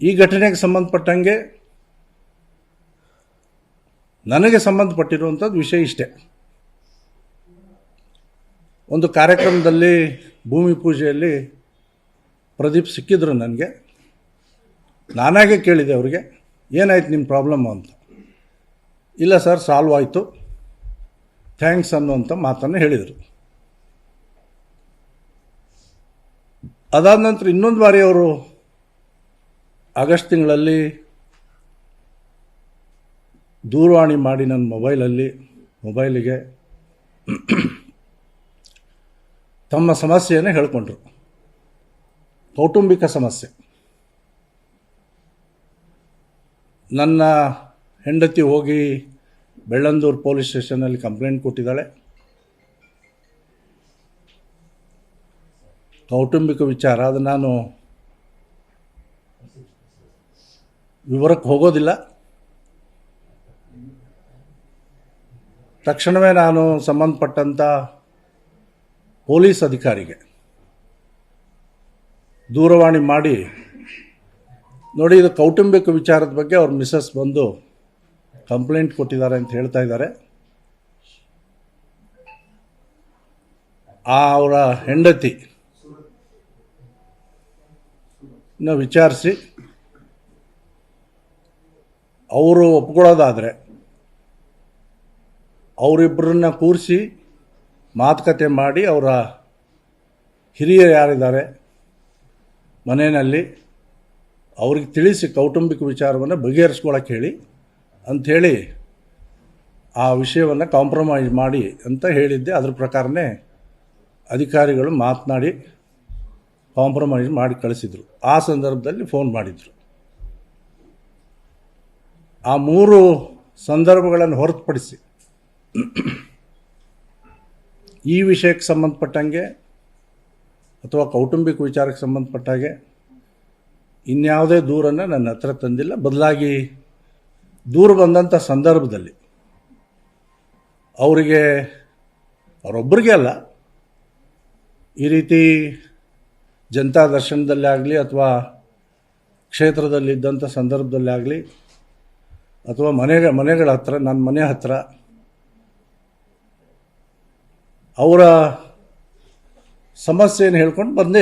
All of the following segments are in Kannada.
ಈ ಘಟನೆಗೆ ಸಂಬಂಧಪಟ್ಟಂಗೆ ನನಗೆ ಸಂಬಂಧಪಟ್ಟಿರುವಂಥದ್ದು ವಿಷಯ ಇಷ್ಟೇ. ಒಂದು ಕಾರ್ಯಕ್ರಮದಲ್ಲಿ ಭೂಮಿ ಪೂಜೆಯಲ್ಲಿ ಪ್ರದೀಪ್ ಸಿಕ್ಕಿದ್ರು ನನಗೆ. ನಾನಾಗೆ ಕೇಳಿದೆ ಅವರಿಗೆ, ಏನಾಯ್ತು ನಿಮ್ಮ ಪ್ರಾಬ್ಲಮ್ಮು ಅಂತ. ಇಲ್ಲ ಸರ್, ಸಾಲ್ವ್ ಆಯಿತು, ಥ್ಯಾಂಕ್ಸ್ ಅನ್ನುವಂಥ ಮಾತನ್ನು ಹೇಳಿದರು. ಅದಾದ ನಂತರ ಇನ್ನೊಂದು ಬಾರಿ ಅವರು ಆಗಸ್ಟ್ ತಿಂಗಳಲ್ಲಿ ದೂರವಾಣಿ ಮಾಡಿ ನನ್ನ ಮೊಬೈಲಿಗೆ ತಮ್ಮ ಸಮಸ್ಯೆಯನ್ನು ಹೇಳಿಕೊಂಡ್ರು. ಕೌಟುಂಬಿಕ ಸಮಸ್ಯೆ. ನನ್ನ ಹೆಂಡತಿ ಹೋಗಿ ಬೆಳ್ಳಂದೂರು ಪೊಲೀಸ್ ಸ್ಟೇಷನಲ್ಲಿ ಕಂಪ್ಲೇಂಟ್ ಕೊಟ್ಟಿದ್ದಾಳೆ. ಕೌಟುಂಬಿಕ ವಿಚಾರ, ಅದು ನಾನು ವಿವರಕ್ಕೆ ಹೋಗೋದಿಲ್ಲ. ತಕ್ಷಣವೇ ನಾನು ಸಂಬಂಧಪಟ್ಟಂಥ ಪೊಲೀಸ್ ಅಧಿಕಾರಿಗೆ ದೂರವಾಣಿ ಮಾಡಿ, ನೋಡಿ ಇದು ಕೌಟುಂಬಿಕ ವಿಚಾರದ ಬಗ್ಗೆ ಅವ್ರ ಮಿಸಸ್ ಬಂದು ಕಂಪ್ಲೇಂಟ್ ಕೊಟ್ಟಿದ್ದಾರೆ ಅಂತ ಹೇಳ್ತಾ ಇದ್ದಾರೆ. ಅವರ ಹೆಂಡತಿ ವಿಚಾರಿಸಿ ಅವರು ಒಪ್ಕೊಳ್ಳೋದಾದರೆ ಅವರಿಬ್ಬರನ್ನ ಕೂರಿಸಿ ಮಾತುಕತೆ ಮಾಡಿ ಅವರ ಹಿರಿಯರು ಯಾರಿದ್ದಾರೆ ಮನೆಯಲ್ಲಿ ಅವ್ರಿಗೆ ತಿಳಿಸಿ ಕೌಟುಂಬಿಕ ವಿಚಾರವನ್ನು ಬಗೆಹರಿಸ್ಕೊಳ್ಳೋಕೆ ಹೇಳಿ ಅಂಥೇಳಿ ಆ ವಿಷಯವನ್ನು ಕಾಂಪ್ರಮೈಸ್ ಮಾಡಿ ಅಂತ ಹೇಳಿದ್ದೆ. ಅದ್ರ ಪ್ರಕಾರನೇ ಅಧಿಕಾರಿಗಳು ಮಾತನಾಡಿ ಕಾಂಪ್ರಮೈಸ್ ಮಾಡಿ ಕಳಿಸಿದರು. ಆ ಸಂದರ್ಭದಲ್ಲಿ ಫೋನ್ ಮಾಡಿದರು. ಆ 3 ಸಂದರ್ಭಗಳನ್ನು ಹೊರತುಪಡಿಸಿ ಈ ವಿಷಯಕ್ಕೆ ಸಂಬಂಧಪಟ್ಟಂಗೆ ಅಥವಾ ಕೌಟುಂಬಿಕ ವಿಚಾರಕ್ಕೆ ಸಂಬಂಧಪಟ್ಟಾಗೆ ಇನ್ಯಾವುದೇ ದೂರನ್ನು ನನ್ನ ಹತ್ರ ತಂದಿಲ್ಲ. ಬದಲಾಗಿ ದೂರ ಬಂದಂಥ ಸಂದರ್ಭದಲ್ಲಿ ಅವರೊಬ್ಬರಿಗೆ ಅಲ್ಲ, ಈ ರೀತಿ ಜನತಾ ದರ್ಶನದಲ್ಲಿ ಆಗಲಿ ಅಥವಾ ಕ್ಷೇತ್ರದಲ್ಲಿದ್ದಂಥ ಸಂದರ್ಭದಲ್ಲಿ ಆಗಲಿ ಅಥವಾ ಮನೆಗಳ ಹತ್ರ, ನನ್ನ ಮನೆ ಹತ್ರ ಅವರ ಸಮಸ್ಯೆಯನ್ನು ಹೇಳ್ಕೊಂಡು ಬಂದೇ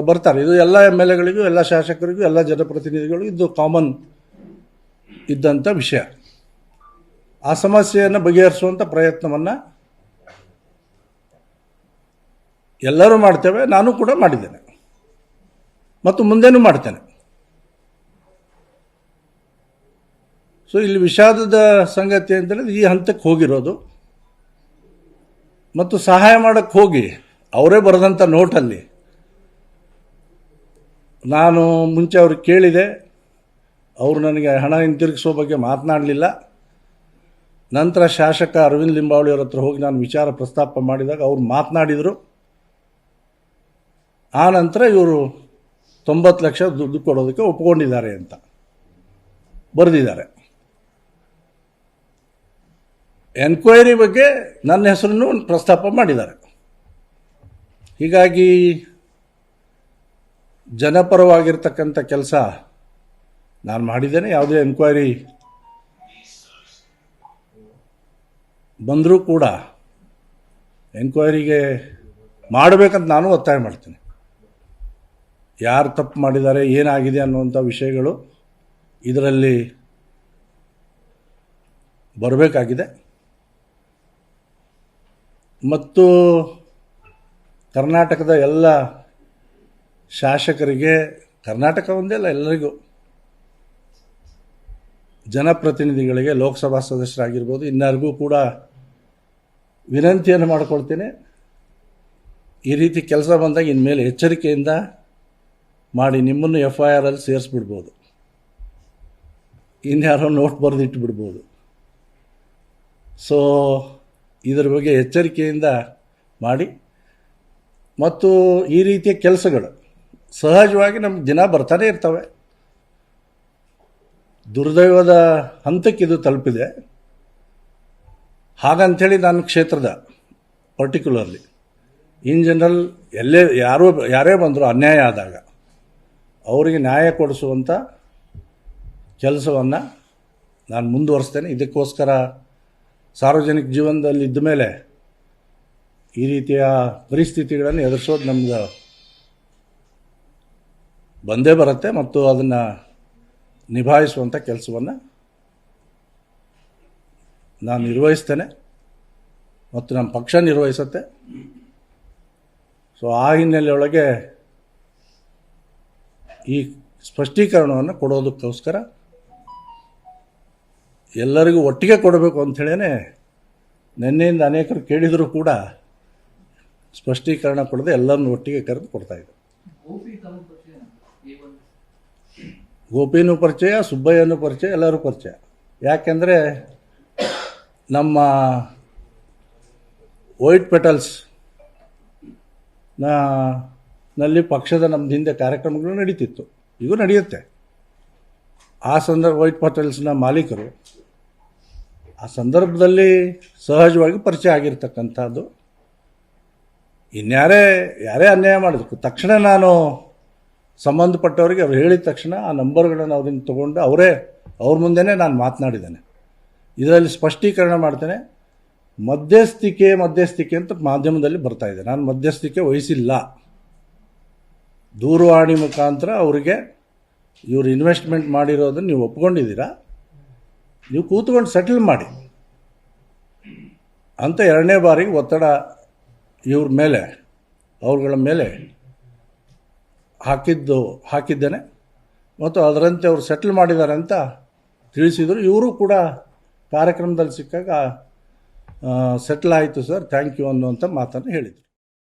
ಬರ್ತಾರೆ. ಇದು ಎಲ್ಲ MLAಗಳಿಗೂ, ಎಲ್ಲ ಶಾಸಕರಿಗೂ, ಎಲ್ಲ ಜನಪ್ರತಿನಿಧಿಗಳಿಗೂ ಇದು ಕಾಮನ್ ಇದ್ದಂಥ ವಿಷಯ. ಆ ಸಮಸ್ಯೆಯನ್ನು ಬಗೆಹರಿಸುವಂಥ ಪ್ರಯತ್ನವನ್ನು ಎಲ್ಲರೂ ಮಾಡ್ತೇವೆ. ನಾನು ಕೂಡ ಮಾಡಿದ್ದೇನೆ ಮತ್ತು ಮುಂದೇನೂ ಮಾಡ್ತೇನೆ. ಸೊ ಇಲ್ಲಿ ವಿಷಾದದ ಸಂಗತಿ ಅಂತೇಳಿದ್ರೆ ಈ ಹಂತಕ್ಕೆ ಹೋಗಿರೋದು ಮತ್ತು ಸಹಾಯ ಮಾಡೋಕ್ಕೆ ಹೋಗಿ ಅವರೇ ಬರೆದಂಥ ನೋಟಲ್ಲಿ ನಾನು ಮುಂಚೆ ಅವ್ರಿಗೆ ಕೇಳಿದೆ, ಅವರು ನನಗೆ ಹಣ ಹಿಂತಿರುಗಿಸೋ ಬಗ್ಗೆ ಮಾತನಾಡಲಿಲ್ಲ. ನಂತರ ಶಾಸಕ ಅರವಿಂದ್ ಲಿಂಬಾವಳಿ ಅವ್ರ ಹತ್ರ ಹೋಗಿ ನಾನು ವಿಚಾರ ಪ್ರಸ್ತಾಪ ಮಾಡಿದಾಗ ಅವರು ಮಾತನಾಡಿದರು. ಆ ನಂತರ ಇವರು 90 ಲಕ್ಷ ದುಡ್ಡು ಕೊಡೋದಕ್ಕೆ ಒಪ್ಪಿಕೊಂಡಿದ್ದಾರೆ ಅಂತ ಬರೆದಿದ್ದಾರೆ. ಎನ್ಕ್ವೈರಿ ಬಗ್ಗೆ ನನ್ನ ಹೆಸರನ್ನು ಪ್ರಸ್ತಾಪ ಮಾಡಿದ್ದಾರೆ. ಹೀಗಾಗಿ ಜನಪರವಾಗಿರ್ತಕ್ಕಂಥ ಕೆಲಸ ನಾನು ಮಾಡಿದ್ದೇನೆ. ಯಾವುದೇ ಎನ್ಕ್ವೈರಿ ಬಂದರೂ ಕೂಡ ಎನ್ಕ್ವೈರಿಗೆ ಮಾಡಬೇಕಂತ ನಾನು ಒತ್ತಾಯ ಮಾಡ್ತೀನಿ. ಯಾರು ತಪ್ಪು ಮಾಡಿದ್ದಾರೆ, ಏನಾಗಿದೆ ಅನ್ನುವಂಥ ವಿಷಯಗಳು ಇದರಲ್ಲಿ ಬರಬೇಕಾಗಿದೆ. ಮತ್ತು ಕರ್ನಾಟಕದ ಎಲ್ಲ ಶಾಸಕರಿಗೆ, ಕರ್ನಾಟಕ ಒಂದೇ ಅಲ್ಲ ಎಲ್ಲರಿಗೂ, ಜನಪ್ರತಿನಿಧಿಗಳಿಗೆ, ಲೋಕಸಭಾ ಸದಸ್ಯರಾಗಿರ್ಬೋದು, ಇನ್ನಾರಿಗೂ ಕೂಡ ವಿನಂತಿಯನ್ನು ಮಾಡಿಕೊಳ್ತೇನೆ. ಈ ರೀತಿ ಕೆಲಸ ಬಂದಾಗ ಇನ್ಮೇಲೆ ಎಚ್ಚರಿಕೆಯಿಂದ ಮಾಡಿ. ನಿಮ್ಮನ್ನು FIR ಅಲ್ಲಿ ಸೇರಿಸ್ಬಿಡ್ಬೋದು, ಇನ್ಯಾರೋ ನೋಟ್ ಬರೆದಿಟ್ಟು ಬಿಡ್ಬೋದು. ಸೊ ಇದರ ಬಗ್ಗೆ ಎಚ್ಚರಿಕೆಯಿಂದ ಮಾಡಿ. ಮತ್ತು ಈ ರೀತಿಯ ಕೆಲಸಗಳು ಸಹಜವಾಗಿ ನಮ್ಗೆ ದಿನ ಬರ್ತಾನೆ ಇರ್ತವೆ. ದುರ್ದೈವದ ಹಂತಕ್ಕೆ ಇದು ತಲುಪಿದೆ. ಹಾಗಂಥೇಳಿ ನಾನು ಕ್ಷೇತ್ರದ ಪರ್ಟಿಕ್ಯುಲರ್ಲಿ ಇನ್ ಜನರಲ್ ಯಾರೇ ಬಂದರೂ ಅನ್ಯಾಯ ಆದಾಗ ಅವರಿಗೆ ನ್ಯಾಯ ಕೊಡಿಸುವಂಥ ಕೆಲಸವನ್ನು ನಾನು ಮುಂದುವರಿಸ್ತೇನೆ. ಇದಕ್ಕೋಸ್ಕರ ಸಾರ್ವಜನಿಕ ಜೀವನದಲ್ಲಿ ಇದ್ದ ಮೇಲೆ ಈ ರೀತಿಯ ಪರಿಸ್ಥಿತಿಗಳನ್ನು ಎದುರಿಸೋದು ನಮ್ಗೆ ಬಂದೇ ಬರುತ್ತೆ ಮತ್ತು ಅದನ್ನು ನಿಭಾಯಿಸುವಂಥ ಕೆಲಸವನ್ನು ನಾನು ನಿರ್ವಹಿಸ್ತೇನೆ ಮತ್ತು ನಮ್ಮ ಪಕ್ಷ ನಿರ್ವಹಿಸುತ್ತೆ. ಸೊ ಆ ಹಿನ್ನೆಲೆಯೊಳಗೆ ಈ ಸ್ಪಷ್ಟೀಕರಣವನ್ನು ಕೊಡೋದಕ್ಕೋಸ್ಕರ ಎಲ್ಲರಿಗೂ ಒಟ್ಟಿಗೆ ಕೊಡಬೇಕು ಅಂಥೇಳೇ ನಿನ್ನೆಯಿಂದ ಅನೇಕರು ಕೇಳಿದರೂ ಕೂಡ ಸ್ಪಷ್ಟೀಕರಣ ಕೊಡದೆ ಎಲ್ಲರನ್ನು ಒಟ್ಟಿಗೆ ಕರೆದು ಕೊಡ್ತಾಯಿದ್ದೆ. ಗೋಪಿನೂ ಪರಿಚಯ, ಸುಬ್ಬಯ್ಯನೂ ಪರಿಚಯ, ಎಲ್ಲರೂ ಪರಿಚಯ. ಯಾಕೆಂದರೆ ನಮ್ಮ ವೈಟ್ ಪೆಟಲ್ಸ್ ನಲ್ಲಿ ಪಕ್ಷದ ನಮ್ಮದು ಹಿಂದೆ ಕಾರ್ಯಕ್ರಮಗಳು ನಡೀತಿತ್ತು, ಈಗೂ ನಡೆಯುತ್ತೆ. ಆ ವೈಟ್ ಪೆಟಲ್ಸ್ನ ಮಾಲೀಕರು ಆ ಸಂದರ್ಭದಲ್ಲಿ ಸಹಜವಾಗಿ ಪರಿಚಯ ಆಗಿರ್ತಕ್ಕಂಥದ್ದು. ಯಾರೇ ಅನ್ಯಾಯ ಮಾಡಿದ್ರು ತಕ್ಷಣ ನಾನು ಸಂಬಂಧಪಟ್ಟವರಿಗೆ ಅವ್ರು ಹೇಳಿದ ತಕ್ಷಣ ಆ ನಂಬರ್ಗಳನ್ನು ಅವರಿಂದ ತೊಗೊಂಡು ಅವ್ರ ಮುಂದೆನೇ ನಾನು ಮಾತನಾಡಿದ್ದೇನೆ. ಇದರಲ್ಲಿ ಸ್ಪಷ್ಟೀಕರಣ ಮಾಡ್ತೇನೆ. ಮಧ್ಯಸ್ಥಿಕೆ ಅಂತ ಮಾಧ್ಯಮದಲ್ಲಿ ಬರ್ತಾ ಇದೆ. ನಾನು ಮಧ್ಯಸ್ಥಿಕೆ ವಹಿಸಿಲ್ಲ. ದೂರವಾಣಿ ಮುಖಾಂತರ ಅವರಿಗೆ ಇವರು ಇನ್ವೆಸ್ಟ್ಮೆಂಟ್ ಮಾಡಿರೋದನ್ನು ನೀವು ಒಪ್ಕೊಂಡಿದ್ದೀರಾ, ನೀವು ಕೂತ್ಕೊಂಡು ಸೆಟಲ್ ಮಾಡಿ ಅಂತ ಎರಡನೇ ಬಾರಿಗೆ ಒತ್ತಡ ಅವ್ರುಗಳ ಮೇಲೆ ಹಾಕಿದ್ದೇನೆ ಮತ್ತು ಅದರಂತೆ ಅವರು ಸೆಟಲ್ ಮಾಡಿದ್ದಾರೆ ಅಂತ ತಿಳಿಸಿದರು. ಇವರು ಕೂಡ ಕಾರ್ಯಕ್ರಮದಲ್ಲಿ ಸಿಕ್ಕಾಗ ಸೆಟ್ಲ್ ಆಯಿತು ಸರ್, ಥ್ಯಾಂಕ್ ಯು ಅನ್ನುವಂಥ ಮಾತನ್ನು ಹೇಳಿದರು.